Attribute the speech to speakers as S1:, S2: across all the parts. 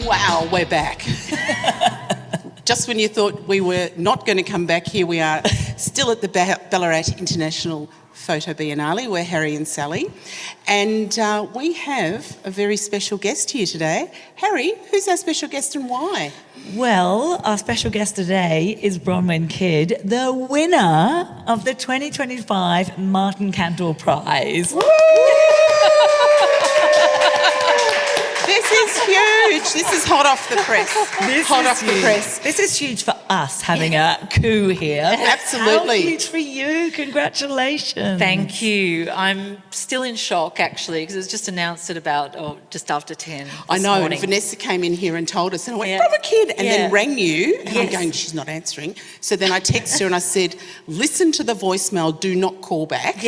S1: Wow, we're back. Just when you thought we were not going to come back, here we are, still at the Ballarat International Foto Biennale. We're Harri and Sally. And we have a very special guest here today. Harri, who's our special guest and why?
S2: Well, our special guest today is Bronwyn Kidd, the winner of the 2025 Martin Kantor Prize.
S1: This is huge. This is hot off the press.
S2: This is huge for us having a coup here.
S1: Absolutely.
S2: How huge for you. Congratulations.
S3: Thank you. I'm still in shock, actually, because it was just announced at about just after 10
S1: I know,
S3: morning.
S1: and Vanessa came in here and told us, and I went, Bronwyn Kidd, and then rang you, and I'm going, she's not answering. So then I texted her and I said, listen to the voicemail, do not call back.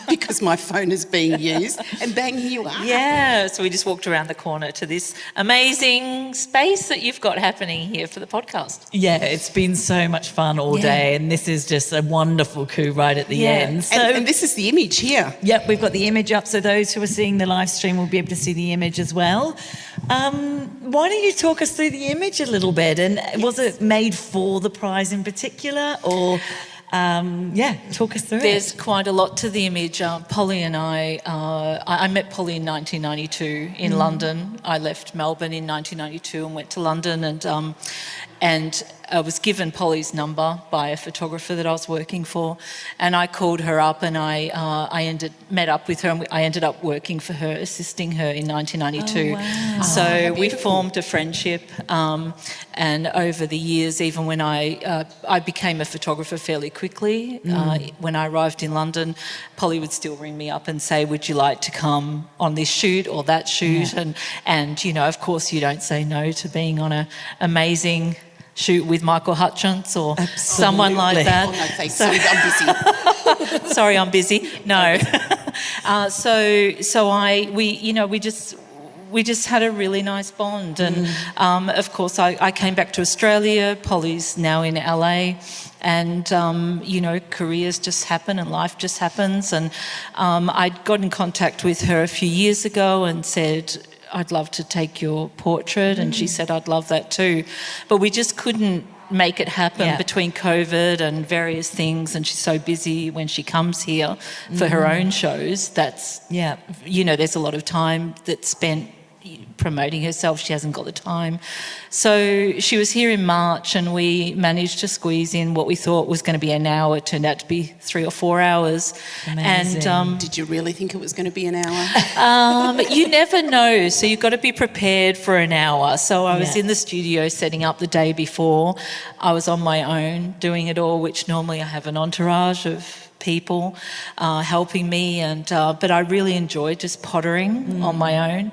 S1: Because my phone is being used, and bang, here you are.
S3: Yeah, so we just walked around the corner to this amazing space that you've got happening here for the podcast.
S2: Yeah, it's been so much fun all day, and this is just a wonderful coup right at the end. So,
S1: and this is the image here.
S2: Yep, we've got the image up, so those who are seeing the live stream will be able to see the image as well. Why don't you talk us through the image a little bit, and was it made for the prize in particular, or... talk us through
S3: There's quite a lot to the image. Polly and I met Polly in 1992 in London. I left Melbourne in 1992 and went to London, and I was given Polly's number by a photographer that I was working for, and I called her up, and I met up with her, and I ended up working for her, assisting her in 1992.
S2: Oh, wow.
S3: So we formed a friendship, and over the years, even when I became a photographer fairly quickly, when I arrived in London, Polly would still ring me up and say, would you like to come on this shoot or that shoot?
S2: Yeah.
S3: And you know, of course, you don't say no to being on an amazing shoot with Michael Hutchence or someone like that.
S1: Oh, no, thanks. Sorry, I'm busy.
S3: Sorry, I'm busy. No. We just had a really nice bond, and of course I came back to Australia. Polly's now in LA, and careers just happen and life just happens, and I got in contact with her a few years ago and said, I'd love to take your portrait, and she said, I'd love that too, but we just couldn't make it happen between COVID and various things, and she's so busy when she comes here for her own shows. That's there's a lot of time that's spent promoting herself. She hasn't got the time. So she was here in March, and we managed to squeeze in what we thought was going to be an hour. It turned out to be 3 or 4 hours.
S2: Amazing.
S1: And did you really think it was going to be an hour?
S3: You never know, so you've got to be prepared for an hour. So I was in the studio setting up the day before. I was on my own doing it all, which normally I have an entourage of people helping me, but I really enjoyed just pottering on my own.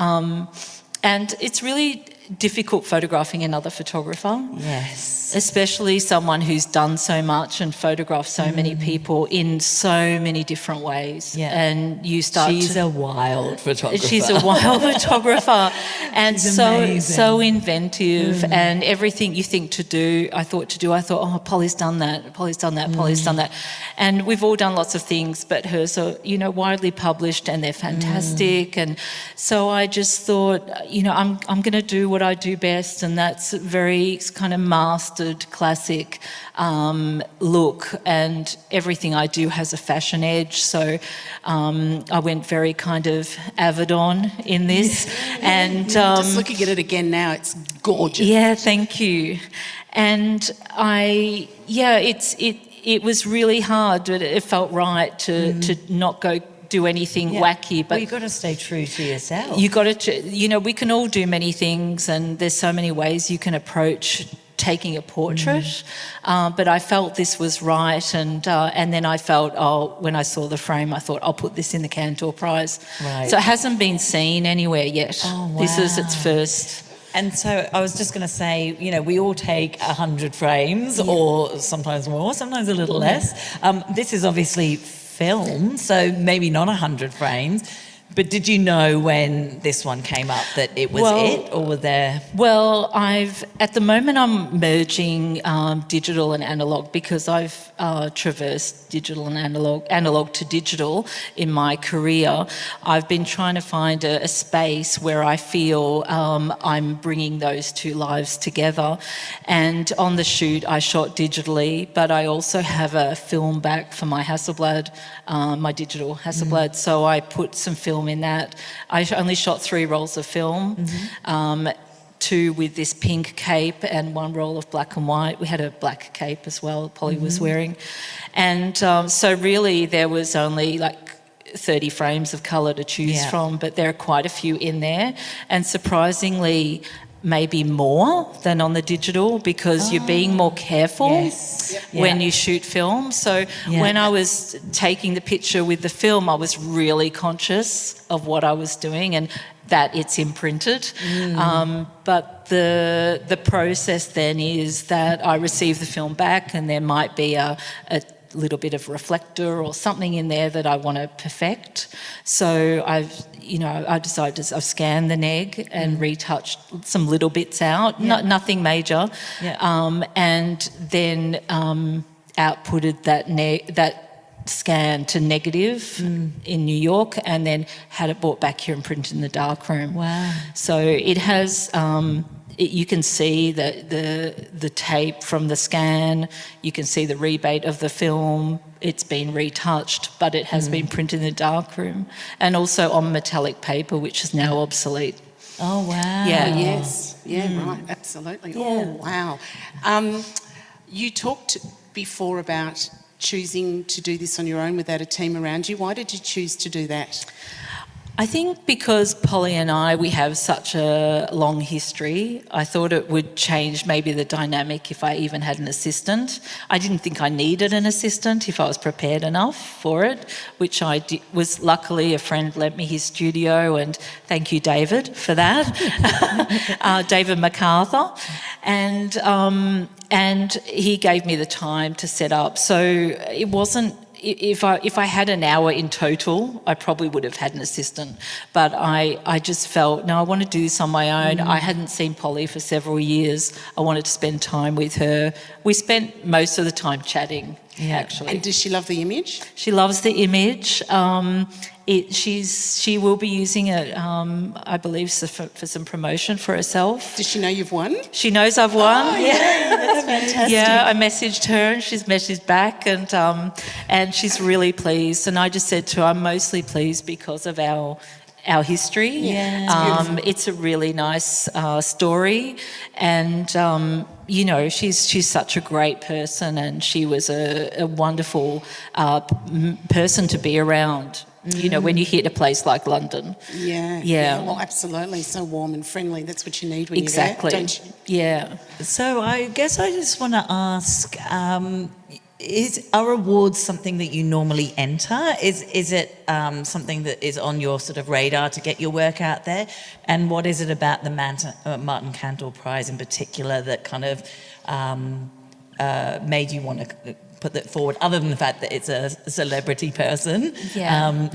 S3: And it's really difficult photographing another photographer.
S2: Yes.
S3: Especially someone who's done so much and photographed so many people in so many different ways. Yeah. And you start
S2: She's a wild photographer.
S3: She's a wild photographer, and so inventive, and everything you think to do, I thought, oh, Polly's done that, Polly's done that. And we've all done lots of things, but hers are, widely published, and they're fantastic. And so I just thought, I'm going to do what I do best, and that's very kind of mastered classic look, and everything I do has a fashion edge. So I went very kind of avid on in this. And
S1: just looking at it again now, it's gorgeous.
S3: Yeah, thank you. And it was really hard, but it felt right to not go do anything wacky. But
S2: you've got to stay true to yourself.
S3: You got to, we can all do many things, and there's so many ways you can approach taking a portrait, but I felt this was right, and then I felt, when I saw the frame, I thought, I'll put this in the Kantor Prize. Right. So it hasn't been seen anywhere yet.
S2: Oh, wow.
S3: This is its first.
S2: And so I was just going to say, we all take 100 frames, or sometimes more, sometimes a little less. This is obviously film, so maybe not 100 frames. But did you know when this one came up that it was it, or were there?
S3: Well, at the moment I'm merging digital and analog because I've traversed digital and analog to digital in my career. I've been trying to find a space where I feel I'm bringing those two lives together. And on the shoot, I shot digitally, but I also have a film back for my Hasselblad, my digital Hasselblad. So I put some film in that. I only shot 3 rolls of film, 2 with this pink cape and 1 roll of black and white. We had a black cape as well, Polly was wearing. And so really there was only like 30 frames of colour to choose from, but there are quite a few in there. And surprisingly, maybe more than on the digital because you're being more careful when you shoot film. So when I was taking the picture with the film, I was really conscious of what I was doing and that it's imprinted. But the process then is that I receive the film back and there might be a little bit of reflector or something in there that I want to perfect. So I've scanned the neg and retouched some little bits out, nothing major, and then outputted that scan to negative in New York and then had it brought back here and printed in the darkroom.
S2: Wow.
S3: So it has... you can see the tape from the scan, you can see the rebate of the film, it's been retouched, but it has been printed in the darkroom and also on metallic paper, which is now obsolete.
S2: Oh, wow.
S3: Yeah.
S1: Yes. Yeah, right. Absolutely.
S2: Yeah.
S1: Oh, wow. You talked before about choosing to do this on your own without a team around you. Why did you choose to do that?
S3: I think because Polly and we have such a long history, I thought it would change maybe the dynamic if I even had an assistant. I didn't think I needed an assistant if I was prepared enough for it, which I was luckily a friend lent me his studio, and thank you, David, for that, David MacArthur. And he gave me the time to set up. So it wasn't... If I had an hour in total, I probably would have had an assistant. But I just felt, no, I want to do this on my own. I hadn't seen Polly for several years. I wanted to spend time with her. We spent most of the time chatting, actually.
S1: And does she love the image?
S3: She loves the image. She will be using it, I believe, for some promotion for herself.
S1: Does she know you've won?
S3: She knows I've won.
S1: Oh, yeah, that's fantastic.
S3: Yeah, I messaged her and she's messaged back and she's really pleased. And I just said to her, I'm mostly pleased because of our history.
S2: Yeah,
S3: it's a really nice story, and she's such a great person, and she was a wonderful person to be around. You know, when you hit a place like London.
S1: Yeah. Well, absolutely. So warm and friendly. That's what you need when you're there, don't you?
S3: Yeah.
S2: So I guess I just want to ask, are awards something that you normally enter? Is it something that is on your sort of radar to get your work out there? And what is it about the Martin Kantor Prize in particular that kind of made you want to put that forward, other than the fact that it's a celebrity person? I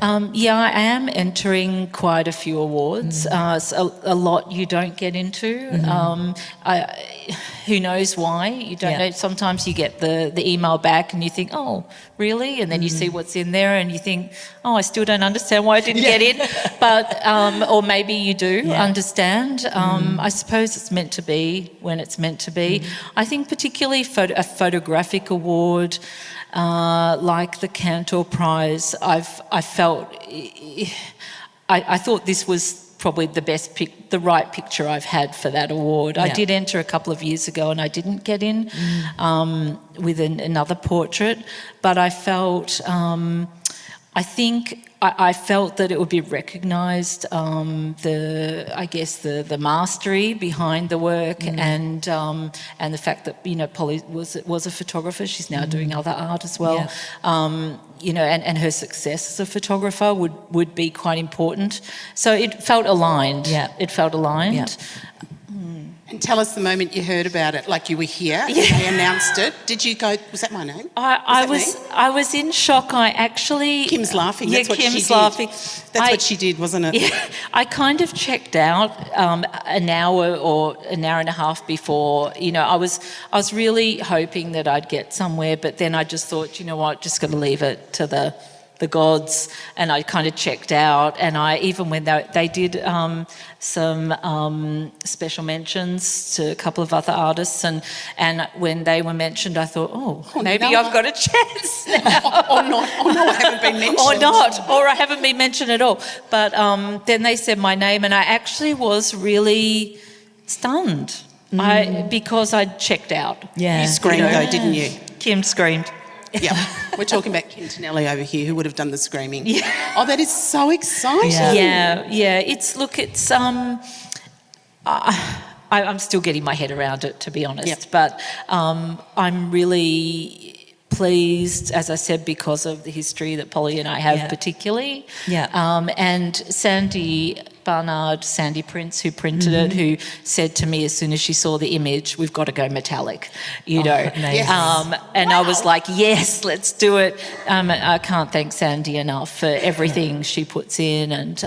S2: am entering quite a few awards. A lot you don't get into. Who knows why? You don't know. Sometimes you get the email back and you think, oh, really? And then you see what's in there and you think, oh, I still don't understand why I didn't get in. But or maybe you do understand. I suppose it's meant to be when it's meant to be. I think particularly a photographic award like the Kantor Prize, I thought this was probably the right picture I've had for that award. I did enter a couple of years ago and I didn't get in with another portrait, but I felt I felt that it would be recognised, the mastery behind the work, and the fact that Polly was a photographer. She's now doing other art as well. And her success as a photographer would be quite important. So it felt aligned. Yeah, it felt aligned.
S1: And tell us the moment you heard about it, like you were here, and they announced it. Did you go, was that my name?
S3: I was in shock. I actually...
S1: Kim's laughing,
S3: Yeah,
S1: that's what
S3: Kim's
S1: she did.
S3: laughing.
S1: That's what she did, wasn't it?
S3: Yeah, I kind of checked out an hour or an hour and a half before. You know, I was really hoping that I'd get somewhere, but then I just thought, you know what, just got to leave it to the gods, and I kind of checked out. And I even when they did some special mentions to a couple of other artists, and when they were mentioned, I thought, maybe
S1: no.
S3: I've got a chance now.
S1: Or not. Oh no, I haven't been mentioned.
S3: or I haven't been mentioned at all. But then they said my name, and I actually was really stunned because I'd checked out.
S2: Yeah.
S1: You screamed though, didn't you?
S3: Kim screamed.
S1: Yeah, we're talking about Kim Tonelli over here, who would have done the screaming. Yeah. Oh, that is so exciting.
S3: Yeah. It's I'm still getting my head around it, to be honest.
S1: Yep.
S3: But I'm really pleased, as I said, because of the history that Polly and I have, particularly.
S2: Yeah.
S3: And Sandy Prince, who printed it, who said to me as soon as she saw the image, we've got to go metallic, you know.
S2: Amazing.
S3: And I was like, yes, let's do it. I can't thank Sandy enough for everything she puts in. And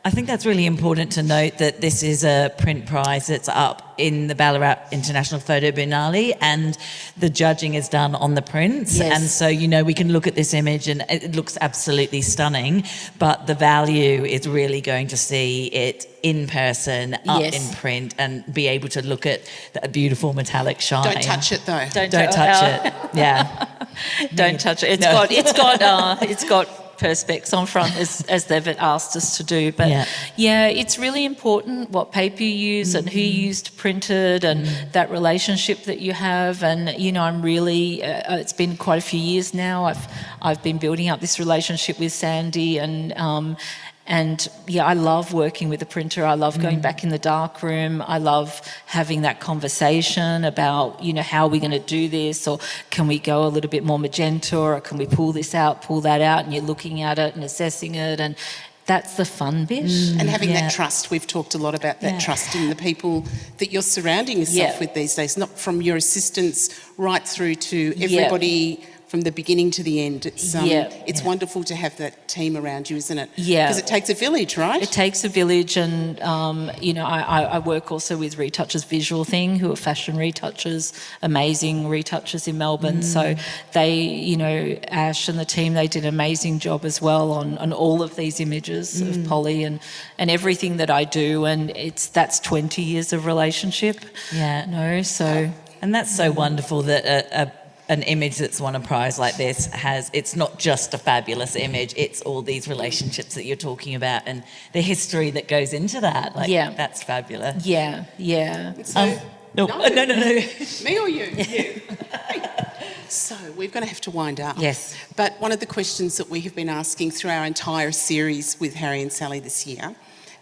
S2: I think that's really important to note that this is a print prize that's up in the Ballarat International Photo Biennale, and the judging is done on the prints.
S3: Yes.
S2: And so, you know, we can look at this image and it looks absolutely stunning, but the value is really going to see it in person, up in print, and be able to look at that beautiful metallic shine.
S1: Don't touch it though.
S2: Don't touch it. Yeah.
S3: Don't touch it. It's got perspex on front as they've asked us to do, but it's really important what paper you use and who you use to print it, and that relationship that you have. And you know, I'm really it's been quite a few years now. I've been building up this relationship with Sandy, and I love working with a printer. I love going back in the dark room. I love having that conversation about, you know, how are we going to do this, or can we go a little bit more magenta, or can we pull this out, pull that out, and you're looking at it and assessing it, and that's the fun bit.
S1: And having that trust. We've talked a lot about that trust in the people that you're surrounding yourself with these days, not from your assistants right through to everybody from the beginning to the end. It's wonderful to have that team around you, isn't it? Yeah. Because it takes a village, right?
S3: It takes a village, and, you know, I work also with Retouchers Visual Thing, who are fashion retouchers, amazing retouchers in Melbourne. So they, you know, Ash and the team, they did an amazing job as well on all of these images of Polly and everything that I do, and that's 20 years of relationship.
S2: Yeah.
S3: No, so...
S2: And that's so wonderful that an image that's won a prize like this it's not just a fabulous image, it's all these relationships that you're talking about and the history that goes into that. That's fabulous.
S3: Yeah.
S2: No.
S1: Me or you? You. So we're going to have to wind up.
S3: Yes.
S1: But one of the questions that we have been asking through our entire series with Harri and Sally this year,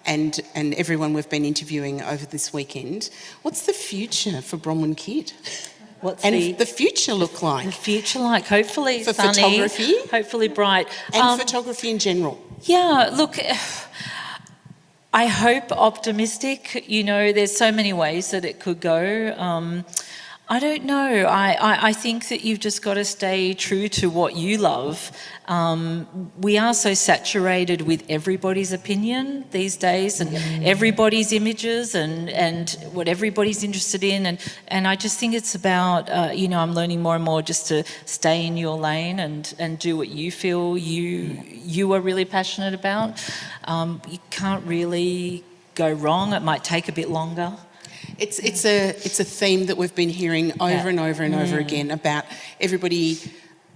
S1: and everyone we've been interviewing over this weekend, what's the future for Bronwyn Kidd?
S3: What's
S1: the future look like?
S3: The future like, hopefully
S1: for
S3: sunny,
S1: photography?
S3: hopefully bright.
S1: And photography in general?
S3: Yeah, look, I hope optimistic. You know, there's so many ways that it could go. I don't know. I think that you've just got to stay true to what you love. We are so saturated with everybody's opinion these days, and everybody's images, and what everybody's interested in. And I just think it's about, you know, I'm learning more and more just to stay in your lane and do what you feel you are really passionate about. You can't really go wrong. It might take a bit longer.
S1: It's a theme that we've been hearing over and over and over again about everybody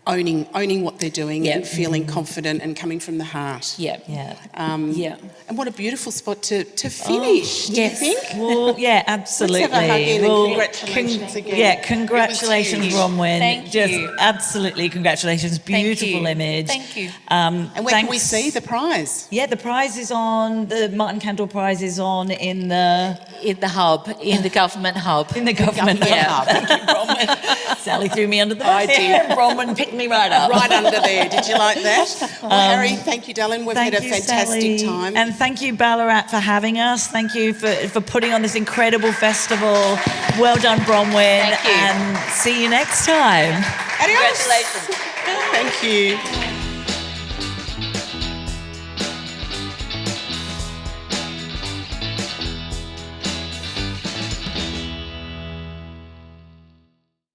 S1: owning what they're doing and feeling confident and coming from the heart. And what a beautiful spot to finish, do you think?
S2: Well, yeah, absolutely.
S1: Let's have a hug in and congratulations again.
S2: Yeah, congratulations, Bronwyn.
S3: Thank you.
S2: Absolutely, congratulations. Beautiful image.
S3: Thank you.
S1: And where can we see the prize?
S2: Yeah, the prize is on, the Martin Kantor Prize is on in the
S3: hub, in the government hub.
S2: In the government hub.
S1: Thank you, Bronwyn.
S2: Sally threw me under the bus.
S1: I did.
S2: And Bronwyn picked me right up.
S1: Right under there. Did you like that? Well, Harri, thank you, darling. We've had a fantastic
S2: Sally.
S1: time.
S2: And thank you, Ballarat, for having us. Thank you for putting on this incredible festival. Well done, Bronwyn.
S3: Thank you.
S2: And see you next time.
S1: Adios.
S3: Congratulations.
S1: Thank you.